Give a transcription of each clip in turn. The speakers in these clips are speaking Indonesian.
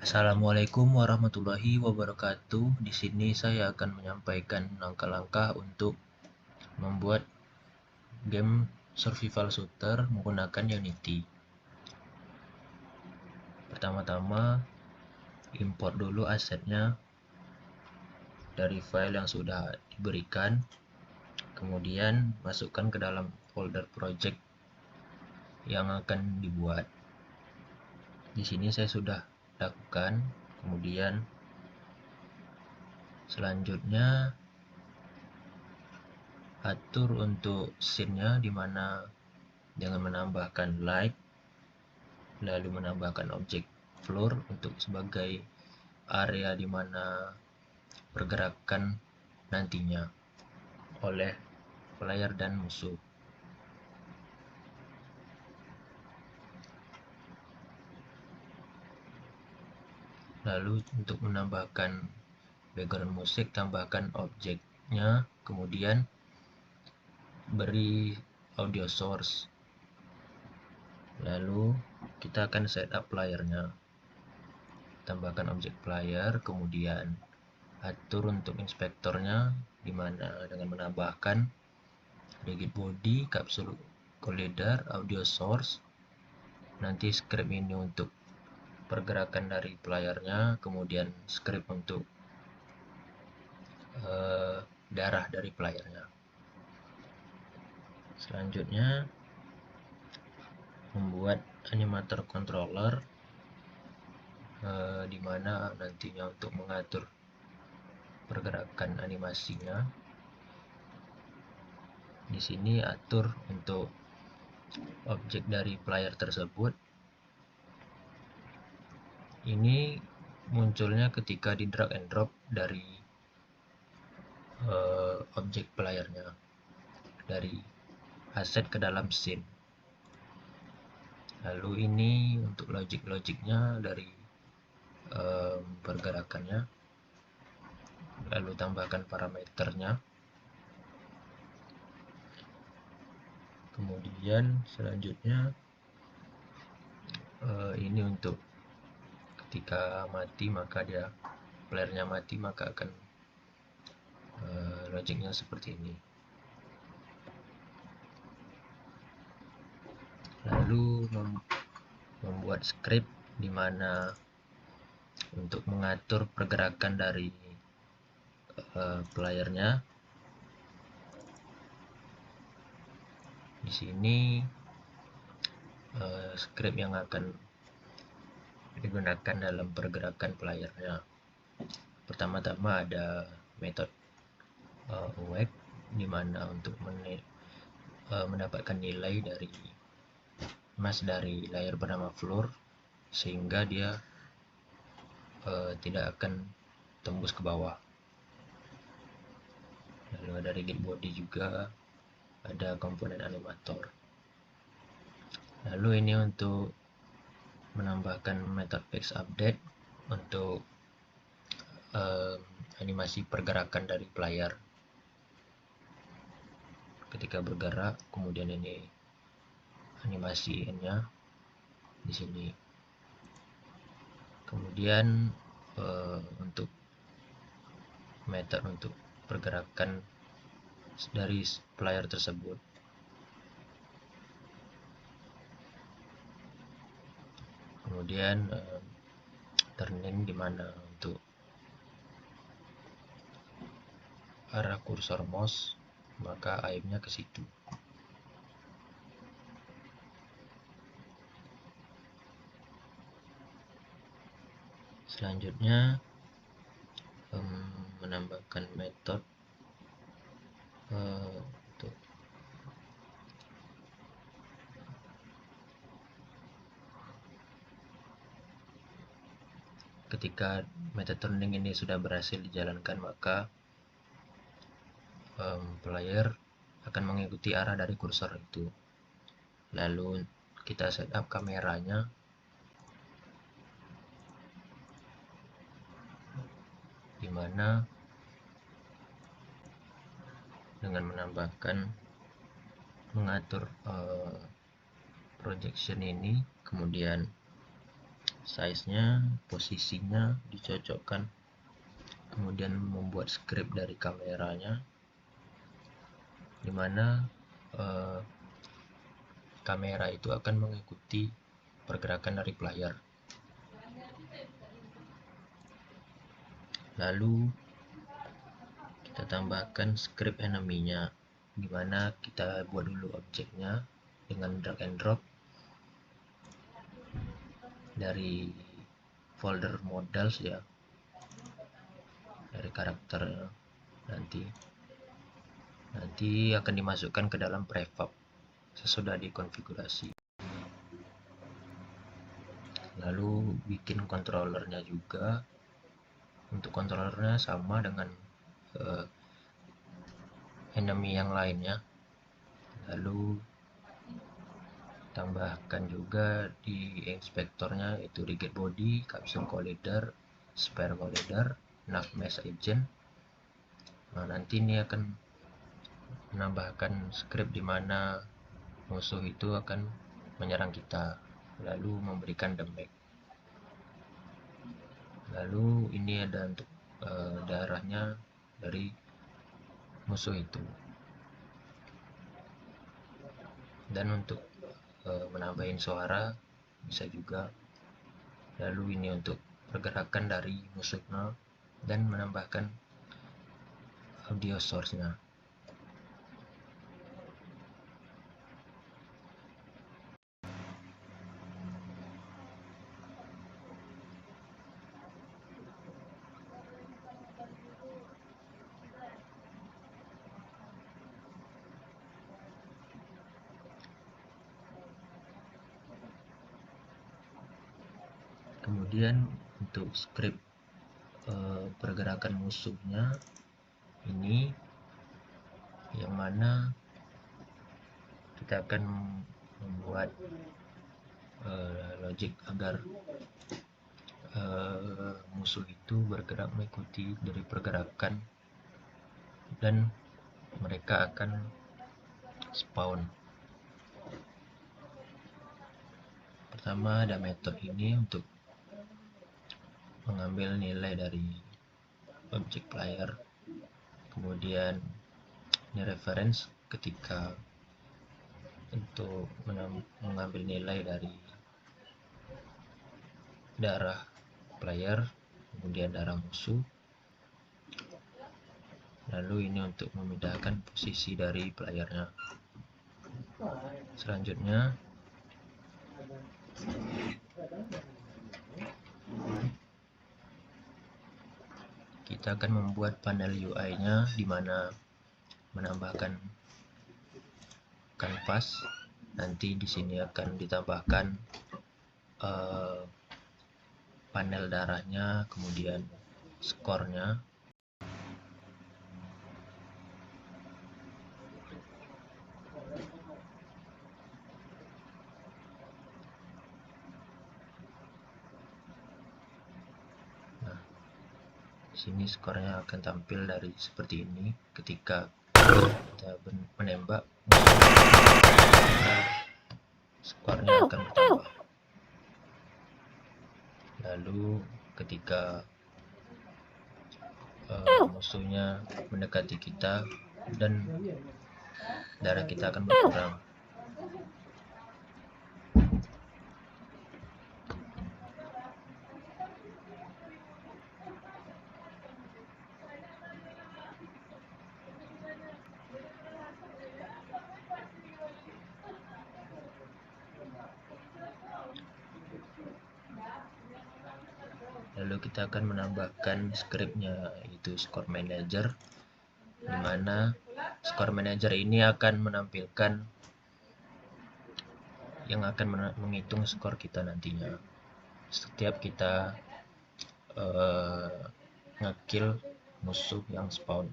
Assalamualaikum warahmatullahi wabarakatuh. Di sini saya akan menyampaikan langkah-langkah untuk membuat game survival shooter menggunakan Unity. Pertama-tama, import dulu asetnya dari file yang sudah diberikan. Kemudian masukkan ke dalam folder project yang akan dibuat. Di sini saya sudah lakukan. Kemudian selanjutnya atur untuk scene-nya, dimana dengan menambahkan light, lalu menambahkan objek floor untuk sebagai area di mana pergerakan nantinya oleh player dan musuh. Lalu untuk menambahkan background musik, tambahkan objeknya, kemudian beri audio source. Lalu kita akan setup playernya, tambahkan objek player, kemudian atur untuk inspektornya, dimana dengan menambahkan rigid body, capsule collider, audio source, nanti script ini untuk pergerakan dari playernya, kemudian script untuk darah dari playernya. Selanjutnya membuat animator controller, dimana nantinya untuk mengatur pergerakan animasinya. Di sini atur untuk objek dari player tersebut. Ini munculnya ketika di drag and drop dari objek playernya, dari aset ke dalam scene. Lalu ini untuk logiknya dari pergerakannya, lalu tambahkan parameternya. Kemudian selanjutnya ini untuk ketika mati, maka playernya mati, maka akan logiknya seperti ini. Lalu membuat script di mana untuk mengatur pergerakan dari playernya. Di sini script yang akan digunakan dalam pergerakan playernya. Pertama-tama ada metode awake, di mana untuk mendapatkan nilai dari mask dari layer bernama floor, sehingga dia tidak akan tembus ke bawah. Lalu ada rigid body, juga ada komponen animator. Lalu ini untuk menambahkan method page update untuk animasi pergerakan dari player ketika bergerak. Kemudian ini animasinya di sini. Kemudian untuk method untuk pergerakan dari player tersebut. Kemudian turning, di mana untuk arah kursor mouse, maka aimnya ke situ. Selanjutnya menambahkan metode untuk ketika metode turning ini sudah berhasil dijalankan, maka player akan mengikuti arah dari kursor itu. Lalu kita setup kameranya, dimana dengan mengatur projection ini, kemudian size-nya, posisinya dicocokkan, kemudian membuat script dari kameranya, dimana kamera itu akan mengikuti pergerakan dari player. Lalu kita tambahkan script enemy-nya, dimana kita buat dulu objeknya dengan drag and drop dari folder modals ya, dari karakter nanti akan dimasukkan ke dalam prefab sesudah dikonfigurasi. Lalu bikin controllernya juga. Untuk controllernya sama dengan enemy yang lainnya. Lalu tambahkan juga di inspektornya itu rigid body, capsule collider, spare collider, nav mesh agent. Nah, nanti ini akan menambahkan script di mana musuh itu akan menyerang kita, lalu memberikan damage. Lalu ini ada untuk darahnya dari musuh itu. Dan untuk menambahin suara bisa juga. Lalu ini untuk pergerakan dari musuhnya dan menambahkan audio source-nya. Kemudian untuk script pergerakan musuhnya ini, yang mana kita akan membuat logic agar musuh itu bergerak mengikuti dari pergerakan dan mereka akan spawn. Pertama ada metode ini untuk mengambil nilai dari objek player, kemudian ini reference ketika untuk mengambil nilai dari darah player, kemudian darah musuh. Lalu ini untuk memindahkan posisi dari playernya. Selanjutnya kita akan membuat panel UI-nya, di mana menambahkan kanvas. Nanti di sini akan ditambahkan panel darahnya, kemudian skornya. Nah, di sini skornya akan tampil dari seperti ini ketika kita menembak, maka skornya akan bertambah. Lalu ketika musuhnya mendekati kita dan darah kita akan berkurang. Lalu kita akan menambahkan scriptnya, yaitu score manager, di mana score manager ini akan menampilkan yang akan menghitung skor kita nantinya setiap kita ngekill musuh yang spawn.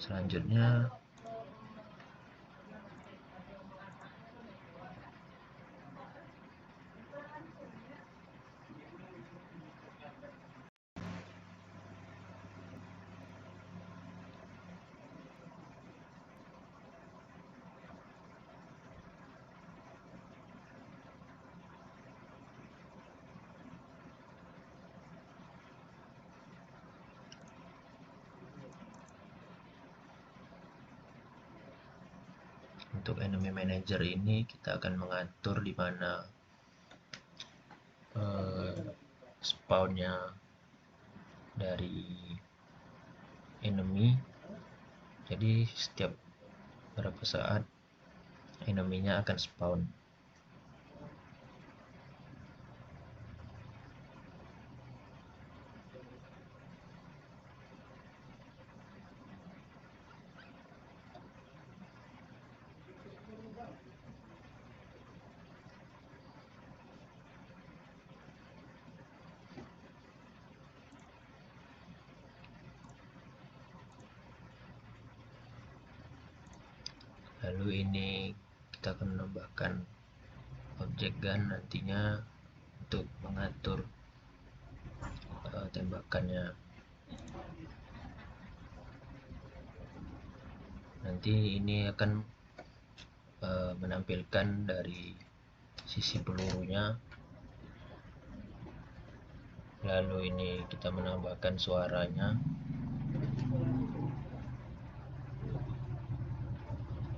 Selanjutnya untuk enemy manager ini kita akan mengatur di mana spawnnya dari enemy. Jadi setiap berapa saat enemy-nya akan spawn. Lalu ini kita akan menambahkan objek gun nantinya untuk mengatur tembakannya. Nanti ini akan menampilkan dari sisi pelurunya. Lalu ini kita menambahkan suaranya.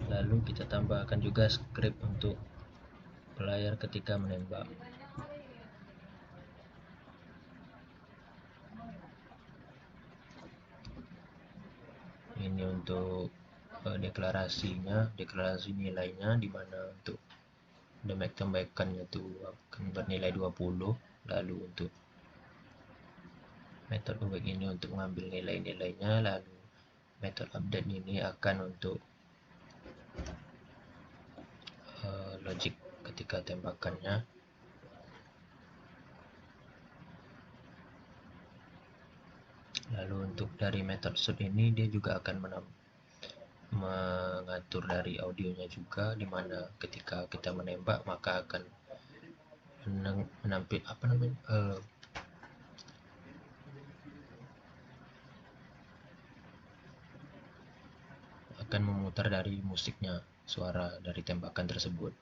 Lalu kita tambahkan juga script untuk player ketika menembak. Ini untuk deklarasi nilainya, di mana untuk damage tembakannya itu akan bernilai 20. Lalu untuk method awake ini untuk mengambil nilai-nilainya. Lalu method update ini akan untuk logic ketika tembakannya. Lalu untuk dari method shoot ini dia juga akan mengatur dari audionya juga, dimana ketika kita menembak maka akan menampil akan memutar dari musiknya, suara dari tembakan tersebut.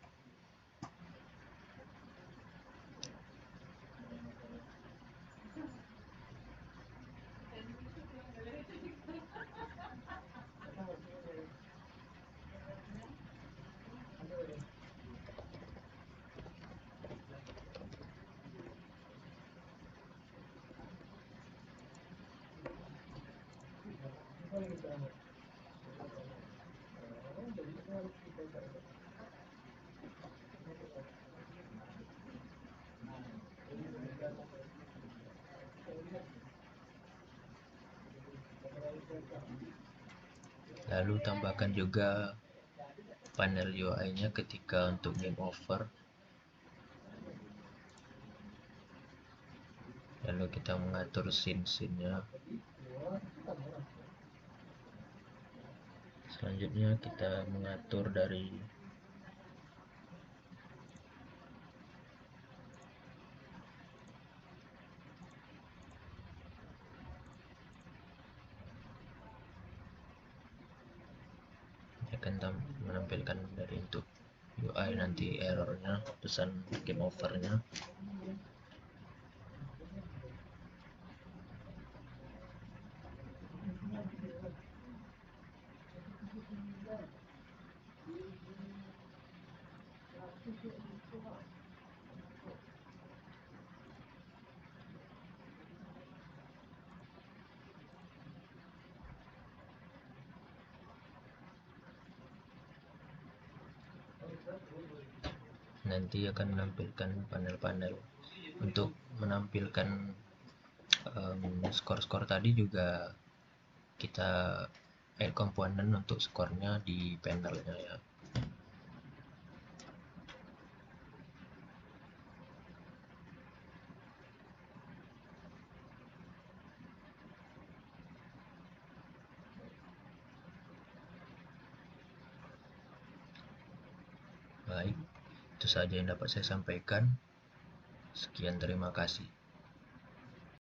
Lalu tambahkan juga panel UI-nya ketika untuk game over. Lalu kita mengatur scene-nya. Selanjutnya kita mengatur dari akan menampilkan dari untuk UI nanti errornya, pesan game overnya. Nanti akan menampilkan panel-panel untuk menampilkan skor-skor tadi juga kita add komponen untuk skornya di panelnya ya. Baik, itu saja yang dapat saya sampaikan. Sekian, terima kasih.